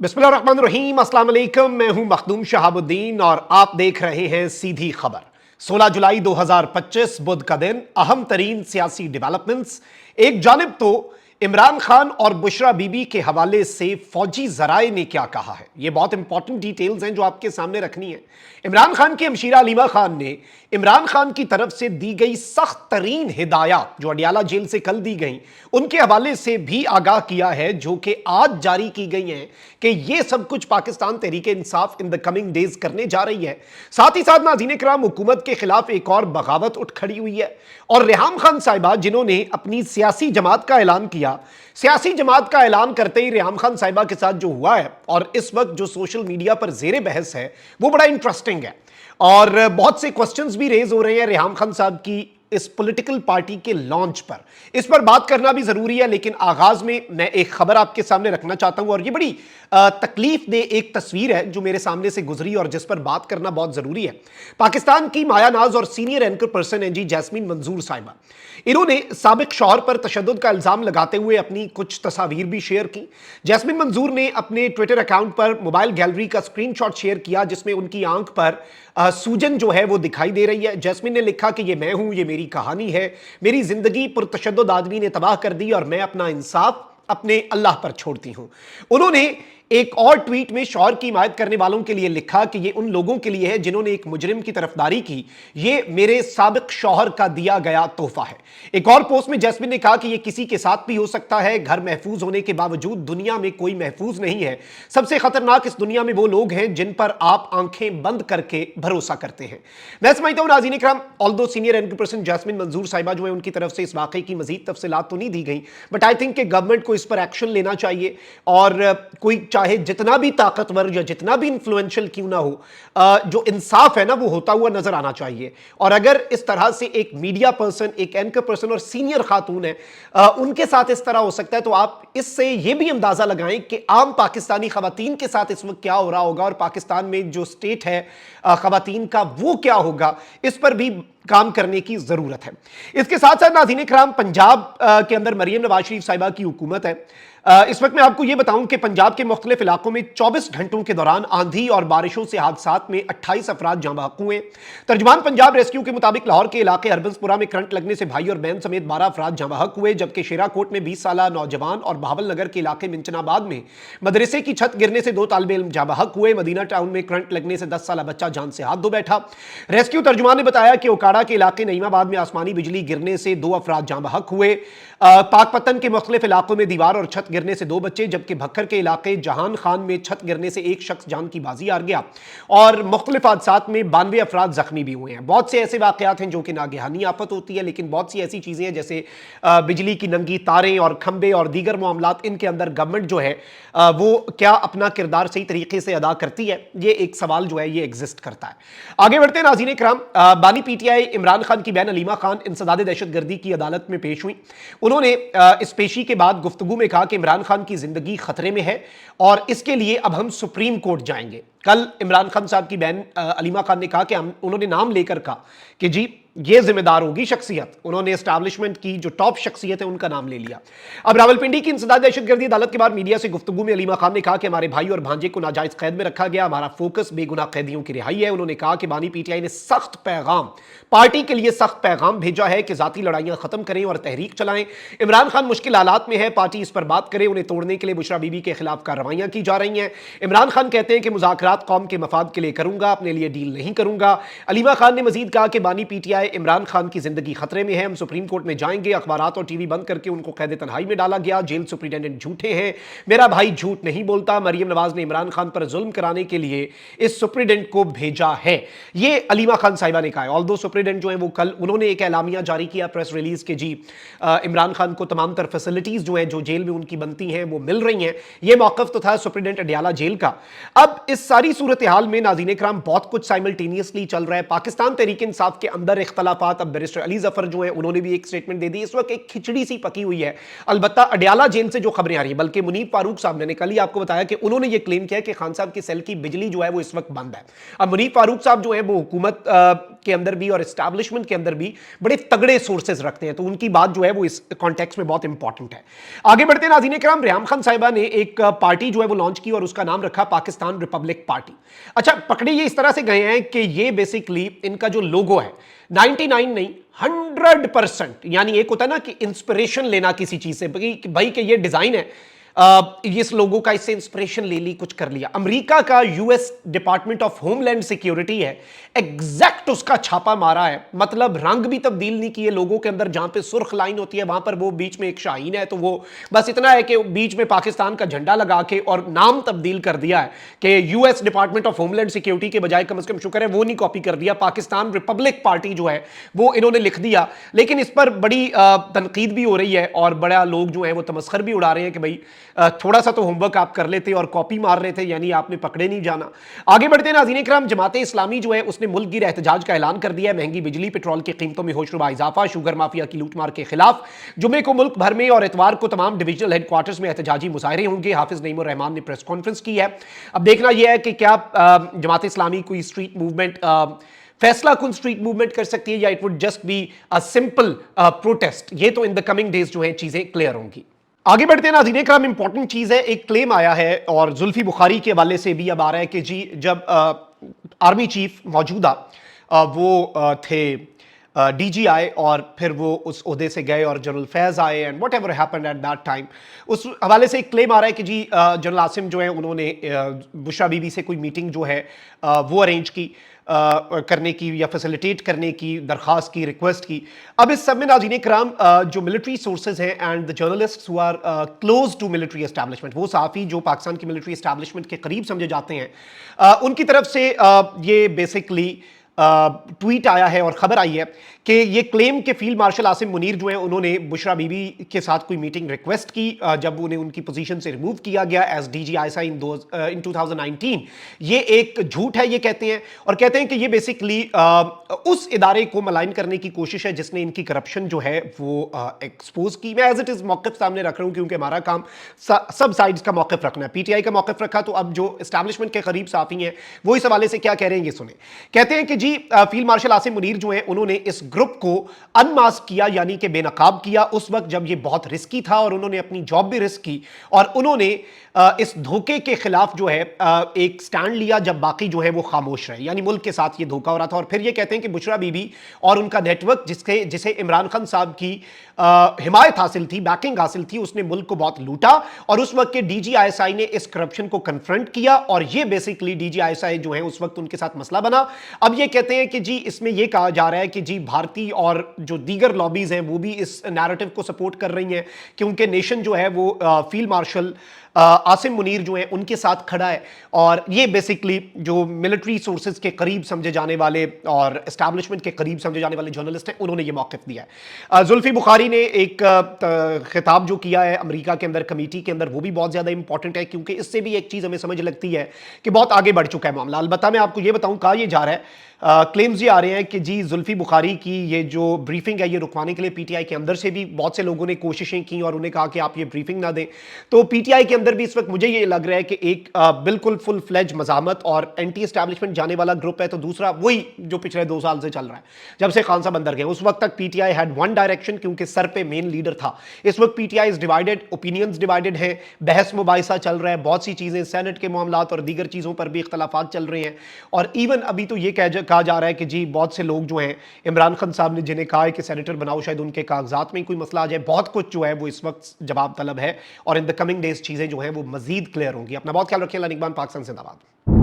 बिस्मिल्लाहिर्रहमानिर्रहीम, अस्सलाम वालेकुम। मैं हूं मखदूम शहाबुद्दीन और आप देख रहे हैं सीधी खबर। 16 जुलाई 2025 बुध का दिन, अहम तरीन सियासी डेवलपमेंट्स। एक जानिब तो इमरान खान और बुशरा बीबी के हवाले से फौजी जराए ने क्या कहा है, ये बहुत इंपॉर्टेंट डिटेल्स हैं जो आपके सामने रखनी है। इमरान खान की हमशीरा अलीमा खान ने इमरान खान की तरफ से दी गई सख्त तरीन हिदायत जो अडियाला जेल से कल दी गई, उनके हवाले से भी आगाह किया है, जो कि आज जारी की गई हैं कि यह सब कुछ Pakistan Tehreek Insaf in the coming days करने जा रही है। साथ ही साथ नाज़रीन किराम, हुकूमत के खिलाफ एक और बगावत उठ खड़ी हुई है और रेहाम खान साहिबा, जिन्होंने अपनी सियासी जमात का ऐलान किया, सियासी जमात का ऐलान करते ही रेहाम खान साहिबा के साथ जो हुआ है और इस वक्त जो सोशल मीडिया पर जेरे बहस है, वो बड़ा इंटरेस्टिंग है और बहुत से क्वेश्चंस भी रेज हो रहे हैं रेहाम खान साहब की इस पॉलिटिकल पार्टी के लॉन्च पर। इस पर बात करना भी जरूरी है, लेकिन आगाज में मैं एक खबर आपके सामने रखना चाहता हूं और ये बड़ी तकलीफ दे एक तस्वीर है जो मेरे सामने से गुजरी और जिस पर बात करना बहुत जरूरी है। पाकिस्तान की मायानाज और सीनियर एंकर पर्सन हैं जी जैस्मीन मंजूर साहिबा। इन्होंने साबिक शौहर पर तशद्दुद का इल्जाम लगाते हुए अपनी कुछ तस्वीर भी शेयर की। जैस्मीन मंजूर ने अपने ट्विटर अकाउंट पर मोबाइल गैलरी का स्क्रीनशॉट शेयर किया जिसमें उनकी आंख पर सूजन जो है वो दिखाई दे रही है। जैस्मीन ने लिखा कि ये मैं हूं, ये मेरी कहानी है, मेरी जिंदगी पुरतशद्दुद आदमी ने तबाह कर दी और मैं अपना इंसाफ अपने अल्लाह पर छोड़ती हूं। उन्होंने एक और ट्वीट में शौहर की हिमायत करने वालों के लिए लिखा कि ये उन लोगों के लिए है जिन्होंने एक मुजरिम की तरफदारी की, ये मेरे साबिक शौहर का दिया गया तोहफा है। एक और पोस्ट में जैस्मीन ने कहा कि ये किसी के साथ भी हो सकता है, घर महफूज होने के बावजूद दुनिया में कोई महफूज नहीं है। सबसे खतरनाक इस दुनिया में वो लोग हैं जिन पर आप आंखें बंद करके भरोसा करते हैं। मैं समझता हूं नाज़रीन इकराम, although senior anchor person jasmine मंजूर साहिबा जो है उनकी तरफ से इस वाकई की मजीद तफसीलात तो नहीं दी गई, बट आई थिंक कि गवर्नमेंट को इस पर एक्शन लेना चाहिए और कोई चाहे जितना भी ताकतवर या जितना भी इन्फ्लुएंशियल क्यों ना हो, जो इंसाफ है ना वो होता हुआ नजर आना चाहिए। और अगर इस तरह से एक मीडिया पर्सन, एक एंकर पर्सन और सीनियर खातून है, उनके साथ इस तरह हो सकता है, तो आप इससे यह भी अंदाजा लगाएं कि आम पाकिस्तानी खवातीन के साथ इस वक्त क्या हो रहा होगा और पाकिस्तान में जो स्टेट है खवातीन का वो क्या होगा, इस पर भी काम करने की जरूरत है। इसके साथ साथ नाज़रीन इकराम, पंजाब के अंदर मरियम नवाज शरीफ साहिबा की हुकूमत है। इस वक्त मैं आपको यह बताऊं कि पंजाब के मुख्तलिफ इलाकों में 24 घंटों के दौरान आंधी और बारिशों से हादसात में 28 अफराद जाँ बहक हुए। तर्जुमान पंजाब रेस्क्यू के मुताबिक लाहौर के इलाके हरबंसपुरा में करंट लगने से भाई और बहन समेत 12 अफराद जाँ बहक हुए, जबकि शेराकोट में 20 साल नौजवान और बहावल नगर के इलाके मिंचनाबाद में मदरसे की छत गिरने से 2 तालिब इल्म जाँ बहक हुए। मदीना टाउन में करंट लगने से 10 साल बच्चा जान से हाथ धो बैठा। रेस्क्यू तर्जुमान ने बताया कि ओकाड़ा के इलाके नईमाबाद में आसमानी बिजली गिरने से 2 अफराद जाँ बहक हुए। पाकपतन के मुख्तलिफ इलाकों में दीवार और छत गिरने से 2 बच्चे, जबकि भक्खर के इलाके जहान खान में छत गिरने से 1 शख्स जान की बाजी हार गया और मुख्तलिफ हादसात में 92 अफराद जख्मी भी हुए हैं। बहुत से ऐसे वाकयात हैं जो कि नागहानी आफत होती है, लेकिन बहुत सी ऐसी चीज़ें हैं जैसे बिजली की नंगी तारें और खंबे और दीगर मामलात, इनके अंदर गवर्नमेंट जो है वो क्या अपना किरदार सही तरीके से अदा करती है, ये एक सवाल जो है ये एग्जिस्ट करता है। आगे बढ़ते हैं नाज़रीन इकराम, बानी पीटीआई इमरान खान की बहन अलीमा खान इंसदाद दहशतगर्दी की अदालत में पेश हुई। उन्होंने इस पेशी के बाद गुफ्तगू में कहा कि इमरान खान की जिंदगी खतरे में है और इसके लिए अब हम सुप्रीम कोर्ट जाएंगे। कल इमरान खान साहब की बहन अलीमा खान ने कहा कि उन्होंने नाम लेकर कहा कि जी ये जिम्मेदार होगी शख्सियत, उन्होंने एस्टैब्लिशमेंट की जो टॉप शख्सियत है उनका नाम ले लिया। अब रावलपिंडी की इंसदाद दहशतगर्दी अदालत के बाद मीडिया से गुफ्तगू में अलीमा खान ने कहा कि हमारे भाई और भांजे को नाजायज कैद में रखा गया, हमारा फोकस बेगुनाह कैदियों की रिहाई है। उन्होंने कहा कि बानी पीटीआई ने सख्त पैगाम, पार्टी के लिए सख्त पैगाम भेजा है कि जाती लड़ाइयां खत्म करें और तहरीक चलाएं। इमरान खान मुश्किल हालात में है, पार्टी इस पर बात करे, उन्हें तोड़ने के लिए बुशरा बीबी के खिलाफ कार्रवाइयां की जा रही हैं। इमरान खान कहते हैं कि मुज़ाकरात कौम के मफाद के लिए करूंगा, अपने लिए डील नहीं करूंगा। अलीमा खान ने मजीद कहा कि बानी पीटीआई इमरान खान की जिंदगी खतरे में है, हम सुप्रीम कोर्ट में जाएंगे। अखबारात और टीवी बंद करके उनको कैद तन्हाई में डाला गया। जेल सुप्रिटेंडेंट झूठे हैं, मेरा भाई झूठ नहीं बोलता। मरियम नवाज ने इमरान खान पर जुल्म कराने के लिए इस सुप्रिटेंडेंट को भेजा है, ये अलीमा खान साहिबा ने कहा। ऑल्दो सुप्रिटेंडेंट जो है वो कल उन्होंने एक एलामिया जारी किया प्रेस रिलीज के जी इमरान खान को तमाम तर फैसिलिटीज जो है जो जेल में उनकी बनती हैं वो मिल रही हैं। ये मौकफ तो था सुप्रिटेंडेंट अडियाला जेल का। अब इस सारी सारी सूरत हाल में नाज़रीन इकराम बहुत कुछ साइमल्टेनियसली चल रहा है। पाकिस्तान तहरीक इंसाफ के अंदर इख्तलाफात, अब बैरिस्टर अली जफर जो है उन्होंने भी एक स्टेटमेंट दे दी। इस वक्त एक खिचड़ी सी पकी हुई है। अलबत्ता अडयाला जेल से जो खबरें आ रही है, बल्कि मुनीब फारूक साहब ने कल ही आपको बताया कि उन्होंने ये क्लेम किया कि खान साहब की सेल की बिजली जो है वो इस वक्त बंद है। अब मुनीब फारूक साहब जो है वो हुकूमत के अंदर भी और एस्टैब्लिशमेंट के अंदर भी बड़े तगड़े सोर्सेज रखते हैं, तो उनकी बात जो है वो इस कॉन्टेक्स्ट में बहुत इंपॉर्टेंट है। आगे बढ़ते हैं नाज़रीन इकराम, रियाम खान साहिबा ने एक पार्टी जो है वो लॉन्च की और उसका नाम रखा पाकिस्तान रिपब्लिक पार्टी। अच्छा, पकड़े ये इस तरह से गए हैं कि ये बेसिकली इनका जो लोगो है 99 नहीं 100%, यानी एक होता है ना कि इंस्पिरेशन लेना किसी चीज से, भाई कि ये डिजाइन है, इस लोगों का इससे इंस्पिरेशन ले ली, कुछ कर लिया। अमेरिका का US department of homeland security है, एग्जैक्ट उसका छापा मारा है, मतलब रंग भी तब्दील नहीं किए लोगों के अंदर। जहां पे सुर्ख लाइन होती है वहां पर वो बीच में एक शाहीन है, तो वो बस इतना है कि बीच में पाकिस्तान का झंडा लगा के और नाम तब्दील कर दिया है कि US department of homeland security के बजाय, कम से कम शुक्र है वो नहीं कॉपी कर दिया, पाकिस्तान रिपब्लिक पार्टी जो है वो इन्होंने लिख दिया। लेकिन इस पर बड़ी तनकीद भी हो रही है और बड़ा लोग जो है वो तमस्खर भी उड़ा रहे हैं कि भाई थोड़ा सा तो होमवर्क आप कर लेते और कॉपी मार रहे थे, यानी आपने पकड़े नहीं जाना। आगे बढ़ते हैं नाज़रीन इकराम, जमात इस्लामी जो है उसने मुल्क गिर एहतजाज का ऐलान कर दिया है। महंगी बिजली, पेट्रोल की कीमतों में होशरुबा इजाफा, शुगर माफिया की लूटमार के खिलाफ जुमे को मुल्क भर में और इतवार को तमाम डिविजनल हेडक्वार्टर्स में एहतजाजी मुजाहरे होंगे। हाफिज नईम उर रहमान ने प्रेस कॉन्फ्रेंस की है। अब देखना यह है कि क्या जमात इस्लामी कोई स्ट्रीट मूवमेंट, फैसला कुन स्ट्रीट मूवमेंट कर सकती है, या it would just be a simple protest. ये तो इन द कमिंग डेज जो है चीजें क्लियर होंगी। आगे बढ़ते हैं नाज़रीन इकराम, इंपॉर्टेंट चीज है, एक क्लेम आया है और जुल्फी बुखारी के हवाले से भी अब आ रहा है कि जी जब आर्मी चीफ मौजूदा वो थे डीजीआई और फिर वो उस ओहदे से गए और जनरल फैज आए and what ever happened at that time, उस हवाले से एक क्लेम आ रहा है कि जी जनरल आसिम जो है उन्होंने बुशरा बीबी से कोई मीटिंग जो है वो अरेंज की करने की या फैसिलिटेट करने की दरख्वास्त की, रिक्वेस्ट की। अब इस सब में नाज़रीन इकराम जो मिलिट्री सोर्सेज हैं and the journalists who are close to military establishment, वो सहाफ़ी जो पाकिस्तान की मिलिट्री एस्टैब्लिशमेंट के करीब समझे जाते हैं, उनकी तरफ से ये बेसिकली ट्वीट आया है और खबर आई है कि ये क्लेम के फील्ड मार्शल आसिम मुनीर जो है उन्होंने बुशरा बीबी के साथ कोई मीटिंग रिक्वेस्ट की जब उन्हें उनकी पोजीशन से रिमूव किया गया एज डीजीआईएसआई इन 2019। ये एक झूठ है, ये कहते हैं, और कहते हैं कि ये बेसिकली उस इदारे को मलाइन करने की कोशिश है जिसने इनकी करप्शन जो है वो एक्सपोज की। मैं एज इट इज मौक़िफ़ सामने रख रहा हूं क्योंकि हमारा काम सब साइड्स का मौक़िफ़ रखना है। पीटीआई का मौक़िफ़ रखा, तो अब जो एस्टैब्लिशमेंट के करीब साफी हैं वो इस हवाले से क्या कह रहे हैं ये सुने। कहते हैं कि जी फील्ड मार्शल आसिम मुनीर जो है उन्होंने इस ग्रुप को अनमास्क किया, यानी कि बेनकाब किया, उस वक्त जब ये बहुत रिस्की था और उन्होंने अपनी जॉब भी रिस्क की, और उन्होंने इस धोखे के खिलाफ जो है एक स्टैंड लिया जब बाकी जो है वो खामोश रहे, यानी मुल्क के साथ ये धोखा हो रहा था। और फिर ये कहते हैं कि बुशरा बीबी और उनका नेटवर्क जिसे इमरान खान साहब की हिमायत हासिल थी, बैकिंग हासिल थी, उसने मुल्क को बहुत लूटा, और उस वक्त के डीजीआईएसआई ने इस करप्शन को कन्फ्रंट किया और ये बेसिकली डीजीआईएसआई जो है उस वक्त उनके साथ मसला बना। अब ये कहते हैं कि जी इसमें यह कहा जा रहा है कि जी भारतीय और जो दीगर लॉबीज हैं वो भी इस नैरेटिव को सपोर्ट कर रही हैं कि उनके नेशन जो है वो फील्ड मार्शल आसिम मुनीर जो है उनके साथ खड़ा है, और ये बेसिकली जो मिलिट्री सोर्सेज के करीब समझे जाने वाले और एस्टैब्लिशमेंट के करीब समझे जाने वाले जर्नलिस्ट हैं, उन्होंने ये मौक़िफ़ दिया है। जुल्फी बुखारी ने एक खिताब जो किया है अमेरिका के अंदर कमेटी के अंदर, वो भी बहुत ज़्यादा इंपॉर्टेंट है क्योंकि इससे भी एक चीज़ हमें समझ लगती है कि बहुत आगे बढ़ चुका है मामला। अलबत्ता मैं आपको ये बताऊँ कहा यह जा रहा है, क्लेम्स ये आ रहे हैं कि जी जुल्फी बुखारी की ये जो ब्रीफिंग है ये रुकवाने के लिए पीटीआई के अंदर से भी बहुत से लोगों ने कोशिशें की और उन्हें कहा कि आप ये ब्रीफिंग ना दें। तो पीटीआई के अंदर भी इस वक्त मुझे ये लग रहा है कि एक बिल्कुल फुल फ्लेज मजामत और एंटी एस्टैब्लिशमेंट जाने वाला ग्रुप है, तो दूसरा वही जो पिछले 2 साल से चल रहा है जब से खान साहब अंदर गए। उस वक्त तक पीटीआई हैड वन डायरेक्शन क्योंकि सर पे मेन लीडर था। इस वक्त PTI is divided, opinions divided है, बहस मुबाहिसा चल रहा है, बहुत सी चीजें सेनेट के मामलात और दीगर चीजों पर भी इख्तलाफात चल रहे हैं, और इवन अभी तो ये कहा जा रहा है कि जी बहुत से लोग जो हैं इमरान खान साहब ने जिन्हें कहा है कि सेनेटर बनाओ, शायद उनके कागजात में कोई मसला आ जाए। बहुत कुछ जो है वो इस वक्त जवाब तलब है और इन द कमिंग डेज चीजें जो हैं वो मजीद क्लियर होंगी। अपना बहुत ख्याल रखिए। निगमान, पाकिस्तान जिंदाबाद।